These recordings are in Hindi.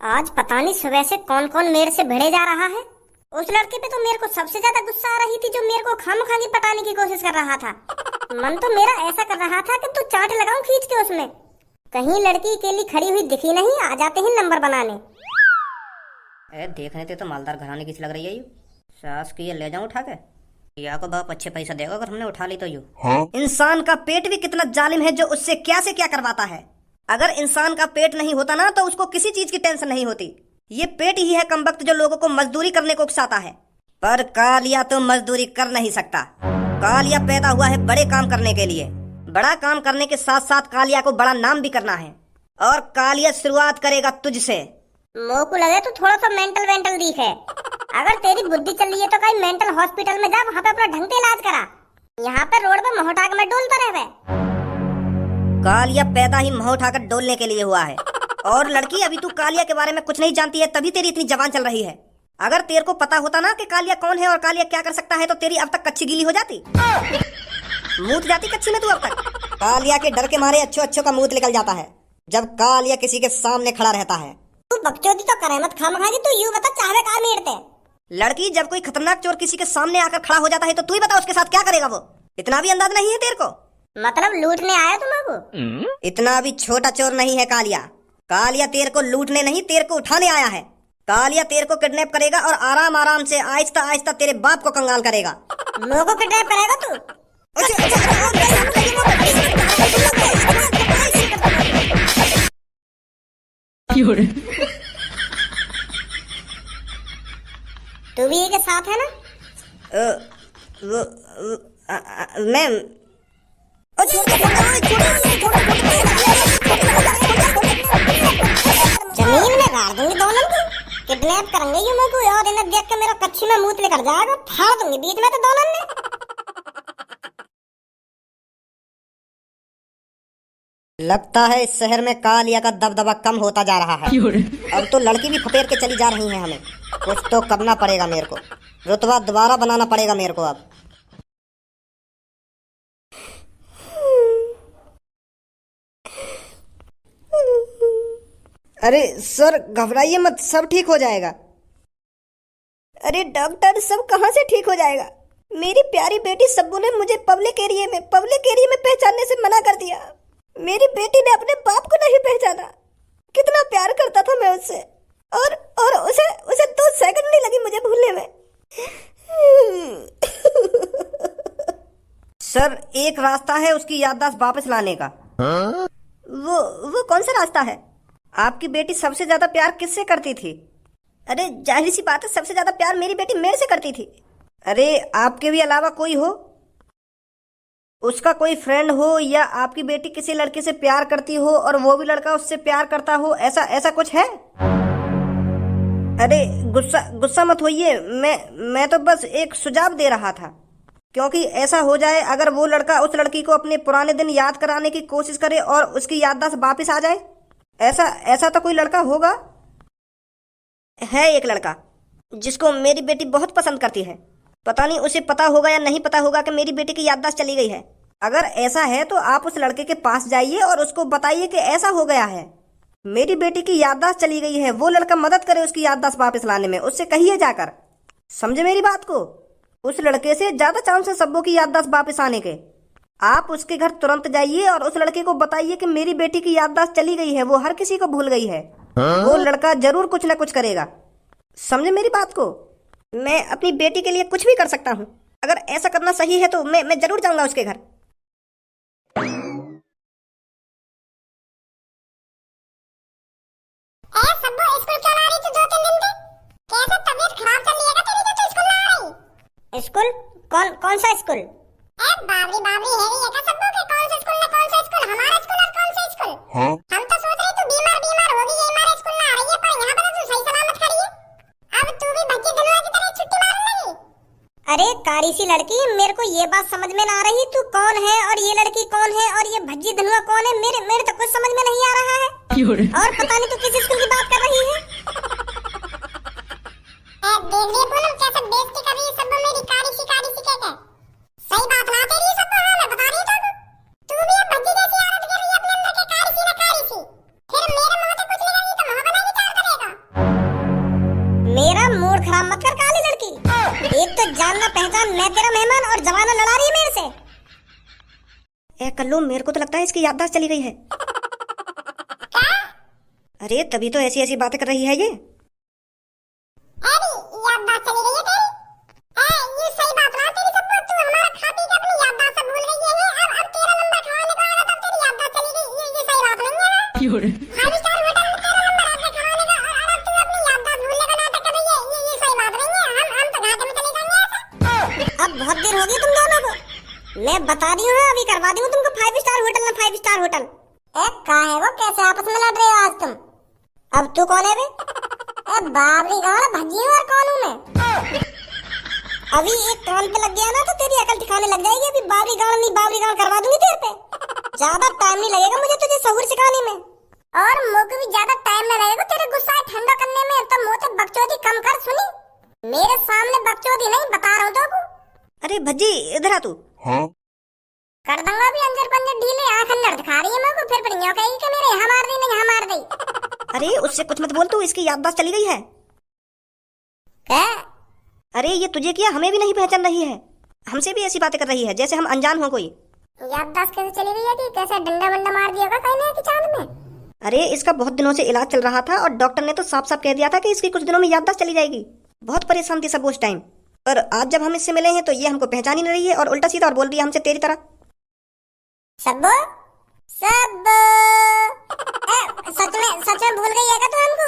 आज पता नहीं सुबह से कौन कौन मेरे से भिड़े जा रहा है। उस लड़के पे तो मेरे को सबसे ज्यादा गुस्सा आ रही थी जो मेरे को खामखागी पटाने की कोशिश कर रहा था। मन तो मेरा ऐसा कर रहा था कि तू चाट लगाऊं खींच के उसमें। कहीं लड़की अकेली खड़ी हुई दिखी नहीं, आ जाते हैं नंबर बनाने। देखने तो मालदार घराने की सी लग रही है। यू सास की ये ले जाऊं उठा के, या को बाप अच्छे पैसा देगा अगर हमने उठा ली तो। यू इंसान का पेट भी कितना जालिम है जो उससे क्या से क्या करवाता है। अगर इंसान का पेट नहीं होता ना तो उसको किसी चीज की टेंशन नहीं होती। ये पेट ही है कमबख्त जो लोगों को मजदूरी करने को उकसाता है। पर कालिया तो मजदूरी कर नहीं सकता। कालिया पैदा हुआ है बड़े काम करने के लिए। बड़ा काम करने के साथ साथ कालिया को बड़ा नाम भी करना है। और कालिया शुरुआत करेगा तुझसे। मोह को लगे तो थोड़ा सा मेंटल दिख है। अगर तेरी बुद्धि चल रही है तो कहीं मेंटल हॉस्पिटल में जा, वहाँ पे अपना ढंग से इलाज करा। यहाँ पे रोड पे मोहटाक में डोलता रहे। कालिया पैदा ही मुंह उठाकर डोलने के लिए हुआ है। और लड़की, अभी तू कालिया के बारे में कुछ नहीं जानती है, तभी तेरी इतनी जवान चल रही है। अगर तेरे को पता होता ना कि कालिया कौन है और कालिया क्या कर सकता है तो तेरी अब तक कच्ची गीली हो जाती। मूत जाती कच्ची में तू अब तक। कालिया के डर के मारे अच्छो का मूत निकल जाता है जब कालिया किसी के सामने खड़ा रहता है। तू बकचोदी तो करे मत खामखागी। तू यूं बता चाहे का मेरते। लड़की, जब कोई खतरनाक चोर किसी के सामने आकर खड़ा हो जाता है तो तू ही बता उसके साथ क्या करेगा वो। इतना भी अंदाज नहीं है तेरे को? मतलब लूटने आया तुमको? इतना भी छोटा चोर नहीं है कालिया। कालिया तेरे को लूटने नहीं, तेरे को उठाने आया है। कालिया तेरे को किडनैप करेगा और आराम आराम से आहिस्ता आहिस्ता तेरे बाप को कंगाल करेगा। लोगों को किडनैप करेगा तू? तू भी के साथ है ना? मैम जमीन में गाड़ दूंगी दोनों को। किडनैप करेंगे यूं मेरे को, और इन्हें देख के मेरा कच्ची में मूत लेकर जाएगा, फाड़ दूंगी बीच में तो दोनों ने। लगता है इस शहर में कालिया का दबदबा कम होता जा रहा है। अब तो लड़की भी फपेर के चली जा रही है। हमें कुछ तो करना पड़ेगा, मेरे को रुतबा दोबारा बनाना पड़ेगा मेरे को अब। अरे सर घबराइए मत, सब ठीक हो जाएगा। अरे डॉक्टर, सब कहाँ से ठीक हो जाएगा? मेरी प्यारी बेटी सब्बू ने मुझे पब्लिक एरिया में पहचानने से मना कर दिया। मेरी बेटी ने अपने बाप को नहीं पहचाना। कितना प्यार करता था मैं उससे, और उसे 2 सेकंड नहीं लगी मुझे भूलने में। सर एक रास्ता है उसकी याददाश्त वापस लाने का। वो कौन सा रास्ता है? आपकी बेटी सबसे ज्यादा प्यार किससे करती थी? अरे जाहिर सी बात है, सबसे ज्यादा प्यार मेरी बेटी मेरे से करती थी। अरे आपके भी अलावा कोई हो, उसका कोई फ्रेंड हो, या आपकी बेटी किसी लड़के से प्यार करती हो और वो भी लड़का उससे प्यार करता हो, ऐसा कुछ है? अरे गुस्सा मत होइए, मैं तो बस एक सुझाव दे रहा था। क्योंकि ऐसा हो जाए, अगर वो लड़का उस लड़की को अपने पुराने दिन याद कराने की कोशिश करे और उसकी याददाश्त वापस आ जाए। ऐसा तो कोई लड़का होगा। है एक लड़का जिसको मेरी बेटी बहुत पसंद करती है। पता नहीं उसे पता होगा या नहीं पता होगा कि मेरी बेटी की याददाश्त चली गई है। अगर ऐसा है तो आप उस लड़के के पास जाइए और उसको बताइए कि ऐसा हो गया है, मेरी बेटी की याददाश्त चली गई है। वो लड़का मदद करे उसकी याददाश्त वापस लाने में, उससे कहिए जाकर। समझे मेरी बात को? उस लड़के से ज्यादा चांस है सब्बू की याददाश्त वापस आने के। आप उसके घर तुरंत जाइए और उस लड़के को बताइए कि मेरी बेटी की याददाश्त चली गई है, वो हर किसी को भूल गई है। वो लड़का जरूर कुछ ना कुछ करेगा। समझे मेरी बात को? मैं अपनी बेटी के लिए कुछ भी कर सकता हूँ। अगर ऐसा करना सही है तो मैं जरूर जाऊंगा उसके घर। स्कूल? कौन सा स्कूल? बाबरी है ये क्या सब के? कौन सा स्कूल? हमारा स्कूल और कौन सा स्कूल? हम तो सोच रहे तू बीमार होगी, ये हमारे स्कूल में आ रही है, पर यहाँ पर तू सही सलामत खड़ी है। अब तू भी बच्चे धनुआ की तरह छुट्टी मारने लगी। अरे कारी सी लड़की, मेरे को ये बात समझ में ना आ रही, तू कौन है और ये लड़की कौन है और ये भज्जी धनुआ कौन है? मेरे तो कुछ समझ में नहीं आ रहा है। और पता नहीं तू किस स्कूल की बात कर रही है। देखिए पूनम कैसे बेइज्जती कर रही है सब मेरी कारी सी कहकर। सही बात ना तेरी सब, हाँ मैं बता रही हूँ। तू भी अब बच्ची जैसी आदत कर रही है अपने अंदर के कारी सी ना कारी सी। फिर मेरे मुंह से कुछ नहीं तो मुंह बना विचार करेगा। मैं तेरा मेहमान और जमाना लड़ा रही है मेरे से। ए कल्लू, मेरे को तो लगता है इसकी याददाश्त चली गई है। अरे तभी तो ऐसी ऐसी बातें कर रही है ये। अरे याददाश्त चली गई है तेरी? ये सही बात ना तेरी सब, तू हमारा खा पी के अपनी याददाश्त सब भूल गई है। अब तेरा नंबर खवाने को आया तब तेरी याददाश्त चली गई, ये सही बात नहीं है ना। 有人， फाइव स्टार होटल में तेरा नंबर आके खवाने का और अब तू अपनी याददाश्त भूलने का नाटक कर रही है, ये सही बात नहीं है। हम तो घाटे में चले जाएंगे ऐसा। अब बहुत देर होगी तुम दोनों को, मैं बता रही हूँ अभी करवा दी हूँ तुमको 5 स्टार होटल ना 5 स्टार होटल। कहाँ है वो, कैसे आपस में लड़ रहे हो आज तुम? अब तू कौन है बे? बाबरी गाड़ भजी और कौन हूँ मैं? अभी एक कान पे लग गया ना तो तेरी अकल ठिकाने लग जाएगी। अभी बाबरी गाड़ नहीं बाबरी गाड़ करवा दूंगी तेरे पे। ज्यादा टाइम नहीं लगेगा मुझे तुझे सहूर सिखाने में, और मुझे भी ज्यादा टाइम नहीं लगेगा तेरे गुस्सा ठंडा करने में। तो मुँह से बकचोदी कम कर, सुनी? मेरे सामने बकचोदी नहीं, बता रहा हूँ तो। अरे भज्जी इधर आ तू। कर दूंगा भी अंजर पंजर ढीले, आंख अंदर दिखा रही है मेरे को, फिर पड़ियों कहेगी कि मेरे यहाँ मार दी नहीं यहाँ मार दी। अरे उससे कुछ मत बोल तू, इसकी याददाश्त चली गई है। क्या? अरे ये तुझे किया, हमें भी नहीं पहचान रही है। हमसे भी ऐसी बातें कर रही है जैसे हम अनजान हो कोई। याददाश्त कैसे चली गई है कि कैसे डंडा वंडा मार दिया होगा कहीं नहीं कि चांद में? अरे इसका बहुत दिनों से इलाज चल रहा था और डॉक्टर ने तो साफ साफ कह दिया था कि इसकी कुछ दिनों में याददाश्त चली जाएगी। बहुत परेशान थी सब उस टाइम, पर आज जब हम इससे मिले हैं तो ये हमको पहचान ही नहीं रही है और उल्टा सीधा और बोल रही है हमसे तेरी तरह। सब सच में भूल गई है क्या तू हमको?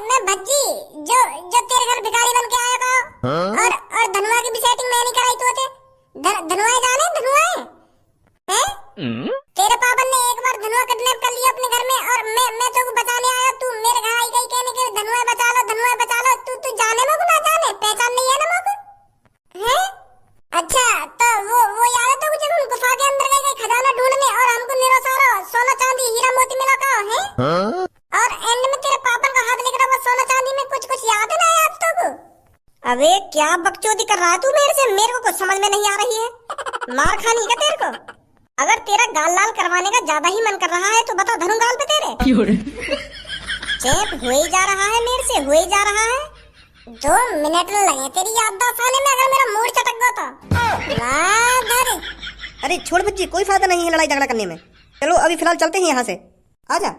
मैं भज्जी जो तेरे घर भिखारी बन के आया था। और धनुआ की भी सेटिंग मैं नहीं कराई तो धनुआ जाने धनुआ हैं? तेरे पापन ने एक बार धनुआ किडनैप कर लिया अपने घर में और मैं तो बचाने आया, तू मेरे घर आई गई कहने के धनुआ बचा लो। तू जाने में ना जाने पहचान नहीं है ना मुझे हैं? अच्छा तो वो याद है तो मुझे उन गुफा के अंदर गए खजाना ढूंढने और हमको निरो सारा सोना चांदी हीरा मोती मिला का है। और एंड में तेरे पापन का हाथ लेकर वो सोना चांदी में कुछ याद है ना आज तक? अबे क्या बकचोदी कर रहा है तू मेरे से? मेरे को कुछ समझ में नहीं आ रही है। मार खानी का तेरे को? अगर तेरा गाल लाल करवाने का ज्यादा ही मन कर रहा है तो बता धनु गाल पे तेरे। 有人， चेप हो ही जा रहा है मेरे से, हो ही जा रहा है। 2 मिनट लगे तेरी याददाश्त आने में, अगर मेरा मूड चटक गया तो। अरे छोड़ बच्ची, कोई फायदा नहीं है लड़ाई झगड़ा करने में। चलो अभी फिलहाल चलते हैं यहाँ से, आजा।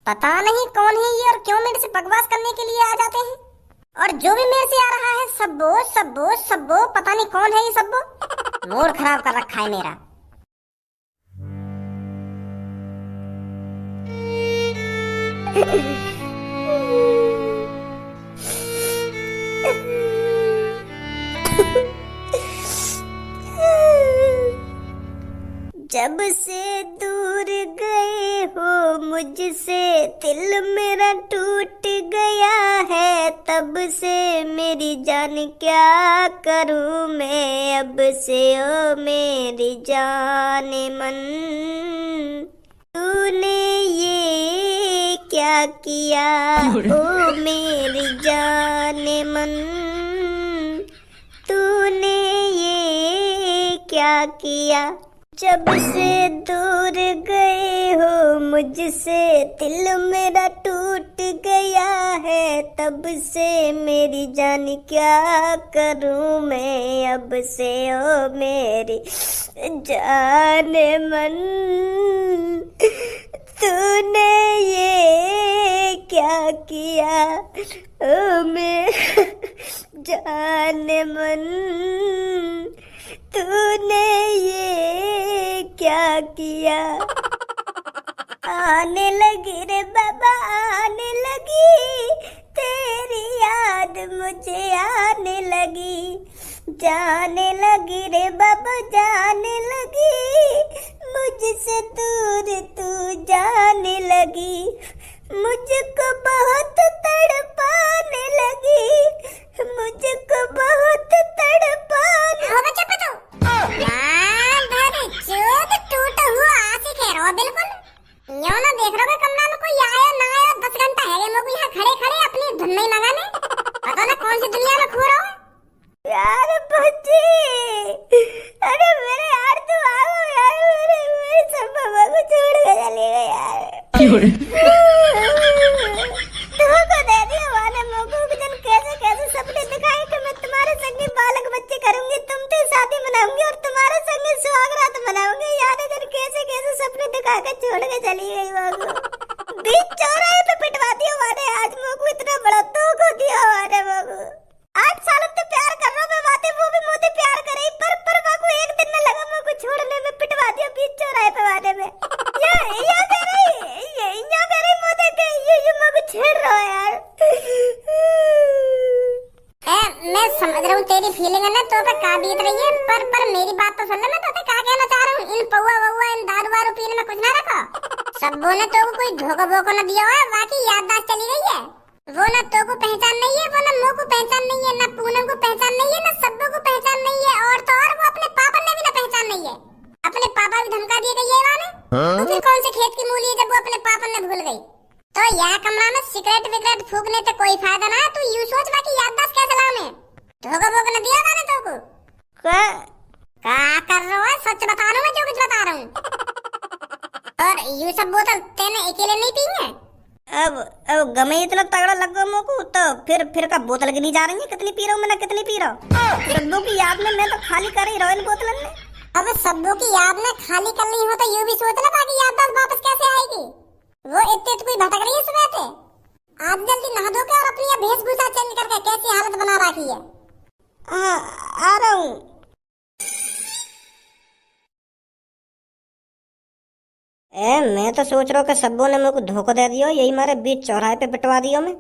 पता नहीं कौन है ये और क्यों मेरे से बकवास करने के लिए आ जाते हैं, और जो भी मेरे से आ रहा है सब्बो पता नहीं कौन है ये सब्बो। मूड खराब कर रखा है मेरा। जब से दूर गए हो मुझसे दिल मेरा टूट गया है, तब से मेरी जान क्या करूं मैं अब से ओ मेरी जान मन। तूने ये क्या किया ओ मेरी जान मन, तूने ये क्या किया। जब से दूर गए हो मुझसे दिल मेरा टूट गया है, तब से मेरी जान क्या करूं मैं अब से ओ मेरी जान मन। तूने ये क्या किया ओ मेरी जान मन, तूने ये क्या किया। आने लगी रे बाबा आने लगी, तेरी याद मुझे आने लगी। जाने लगी रे बाबा जाने लगी, मुझसे दूर तू जाने लगी। मुझको बहुत तड़पाने लगी, मुझको बहुत तड़पाने। हो बच्चा पतो टूटा हुआ आशिक है रो बिल्कुल। यो ना देख रहे हो कमरा में कोई आया ना आया, 10 घंटा है लोग यहाँ खड़े अपनी धुन में लगाने। पता ना कौन सी दुनिया में खो रहा हो यार बच्ची। अरे मेरे यार तू आओ यार, मेरे सब बाबा को छोड़ के चले गए यार। 有人， तुमको दे दिया वाले मोको दिखा के छोड़ के चली गई बाबू। बीच चौराहे पे पिटवा दिया माने, आज मोको इतना बड़ा धोखा दिया माने बाबू। 8 साल से प्यार कर रहा मैं बातें, वो भी मुझे प्यार करे, पर बाबू एक दिन न लगा मुझको छोड़ने में, पिटवा दिया बीच चौराहे पे वाले में। या मेरे मुझे के ये मुझको छेड़ रहा है यार। मैं समझ रहा हूँ तेरी फीलिंग है ना, तो पे का बीत रही है, पर मेरी बात तो सुन ले। मैं तो का कहना चाह रहा हूँ, इन पौवा वौवा इन दारू वारू पीने में कुछ ना रखो। सब्बो ने तो कोई धोखा बोको न दिया है, बाकी याददाश्त चली गई है। वो ना तो को पहचान नहीं है, वो ना मो को पहचान नहीं है, ना पूनम को पहचान नहीं है, ना सब्बो को पहचान नहीं है, और तो और वो अपने पापा ने भी ना पहचान नहीं है। अपने पापा भी धमका दिए गई है वाले। तो फिर कौन से खेत की मूली है जब वो अपने पापा ने भूल गई। तो यहाँ कमरा में सिगरेट विगरेट फूकने से कोई फायदा ना है। तू यूं सोच बाकी याददाश्त कैसे लाऊं मैं। धोखा बोको न दिया वाले तो को क्या कर रहा है, सच बता रहा हूँ मैं, जो कुछ बता रहा हूँ। और यू सब बोतल तेने अकेले नहीं पी है। अब गमे इतना तगड़ा लग गया मोको, तो फिर का बोतल गिनी जा रही है, कितनी पी रहा हूँ मैं, कितनी पी रहा हूँ। सब्बों की याद में मैं तो खाली कर ही रहा हूँ इन बोतलन में। अब सब्बों की याद में खाली करनी हो तो यूं भी सोच ले बाकी याददाश्त वापस कैसे आएगी। वो इतने कोई भटक रही है सुबह से। आज जल्दी नहा धो के और अपनी ये वेशभूषा चेंज करके कैसी हालत बना रखी है। आ रहा हूँ। मैं तो सोच रहा हूँ कि सब्बों ने मुझको धोखा दे दिया, यही मारे बीच चौराहे पे पिटवा दिया मैं।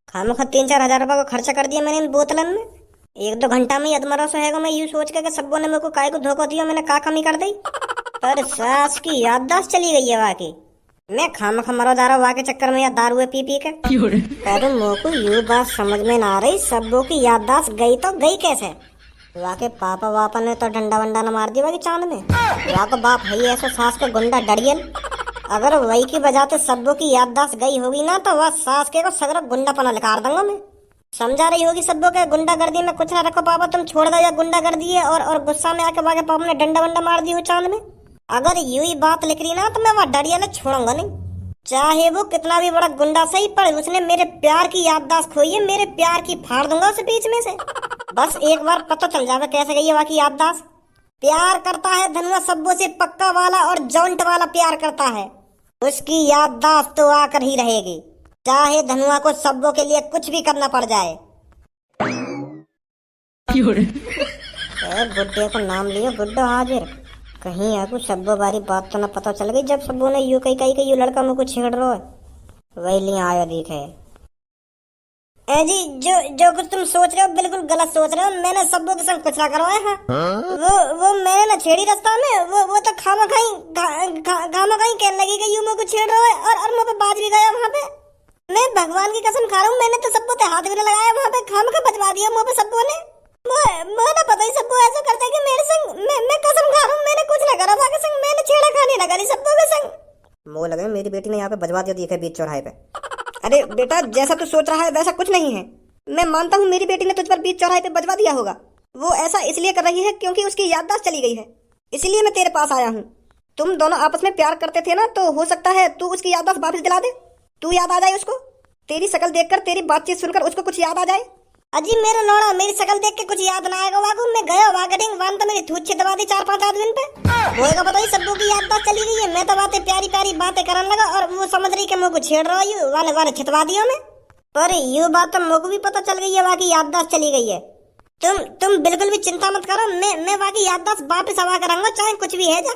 खामखा 3-4 हजार रुपए को खर्चा कर दिया मैंने इन बोतलन में। 1-2 घंटा में अधमरा सो है मैं यूं सोच के सब्बों ने मुझको काय को धोखा दिया, मैंने का कमी कर दी। पर सास की याददाश्त चली गई है वाकई। मैं खामखा मरो जा रहा वाके चक्कर में या दारू पी पी के। पर मोको यूं बात समझ में ना आ रही, सब्बों की याददाश्त गई तो गई कैसे। वाके पापा वापा ने तो डंडा वंडा न मार दिया वाके चांद में। वाको बाप है ऐसा सास का गुंडा डरियल। अगर वही की वजह से सब्बों की याददाश्त गई होगी ना, तो वह सास के को सगरा गुंडा पना लिखार दूंगा मैं। समझा रही होगी सब्बों के गुंडागर्दी में कुछ ना रखो पापा, तुम छोड़ दो या गुंडागर्दी है। और गुस्सा में आके वाके पापा ने डंडा वंडा मार दी हो चांद में। अगर यूं ही बात लिख रही ना, तो मैं वह डरियल छोड़ूंगा नहीं, चाहे वो कितना भी बड़ा गुंडा सही। पर उसने मेरे प्यार की याददाश्त खोई है, मेरे प्यार की फाड़ दूंगा उसे बीच में से। बस एक बार पता चल जावे कैसे गई है वाकी याददाश्त। प्यार करता है धनुआ सब्बों से, पक्का वाला और जॉइंट वाला प्यार करता है। उसकी याददाश्त तो आकर ही रहेगी, चाहे धनुआ को सब्बों के लिए कुछ भी करना पड़ जाए। बुड्ढे को नाम लिया बुड्ढा हाजिर। कहीं आपको सब्बों बारी बात तो न पता चल गई, जब सब्बों ने यू कही यू लड़का मुझको छेड़ रहा है। वही लिए आयो दिखे। जी जो कुछ तुम सोच रहे हो बिल्कुल गलत सोच रहे हो। मैंने सब्बों के संग कुछ ना करवाया है। वो मैंने ना छेड़ी रास्ता में। वो तो खामा खाई कहने लगी कि यू मुझको छेड़ रहा है, और मुझे बाज भी गया वहाँ पे। मैं भगवान की कसम खा रहा हूँ, मैंने तो सब्बों पे हाथ भी नहीं लगाया वहाँ पे। खामा खा बचवा दिया मुँह पे सब्बों ने। मुझे ना पता ही सब्बों ऐसा करते कि मेरे संग। मैं कसम खा रहा हूँ, मैंने कुछ ना करा वहाँ के संग। मैंने छेड़ा खानी ना करी सब्बों के संग। मुँह लगे मेरी बेटी ने यहाँ पे बजवा दिया दिखे बीच चौराहे पे। अरे बेटा, जैसा तू सोच रहा है वैसा कुछ नहीं है। मैं मानता हूँ मेरी बेटी ने तुझ पर बीच चौराहे पे बजवा दिया होगा। वो ऐसा इसलिए कर रही है क्योंकि उसकी याददाश्त चली गई है, इसलिए मैं तेरे पास आया हूँ। तुम दोनों आपस में प्यार करते थे ना, तो हो सकता है तू उसकी याददाश्त वापस दिला दे। तू याद आ जाए उसको, तेरी शक्ल देखकर, तेरी बातचीत सुनकर उसको कुछ याद आ जाए। अजी मेरा नौड़ा, मेरी शक्ल देख के कुछ याद ना आएगा वागू। मैं गया वागटिंग वन तो मेरी थूत दबा दी 4-5 आदमी पे। होएगा पता ही सब्बों की याददाश्त चली गई है। मैं तो बातें प्यारी प्यारी बातें करने लगा, और वो समझ रही कि मुझको छेड़ रहा है वाले छितवा दिया मैं। पर ये बात तो मुझको भी पता चल गई है वाकई याददाश्त चली गई है। तुम बिल्कुल भी चिंता मत करो, मैं वाकई याददाश्त वापस आवा करूंगा, चाहे कुछ भी है जा।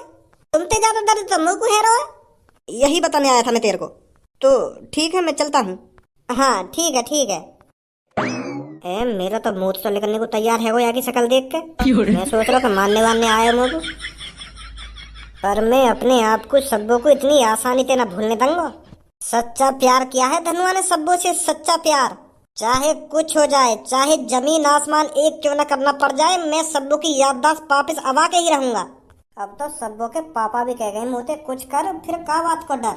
तुमसे ज्यादा दर्द तो मुझको है रहा। यही बताने आया था मैं तेरे को। तो ठीक है, मैं चलता हूँ। हाँ ठीक है। मेरा तो मुंह तो निकलने को तैयार है वो यहाँ की शक्ल देख के। मैं सोच रहा हूँ मानने वानने आया मुझको, पर मैं अपने आप को सब्बों को इतनी आसानी से न भूलने दूंगा। सच्चा प्यार किया है धनुआ ने सब्बों से, सच्चा प्यार। चाहे कुछ हो जाए, चाहे जमीन आसमान एक क्यों न करना पड़ जाए, मैं सब्बों की याददाश्त वापस आवा के ही रहूंगा। अब तो सब्बों के पापा भी कह गए मोते कुछ कर, फिर का बात को डर।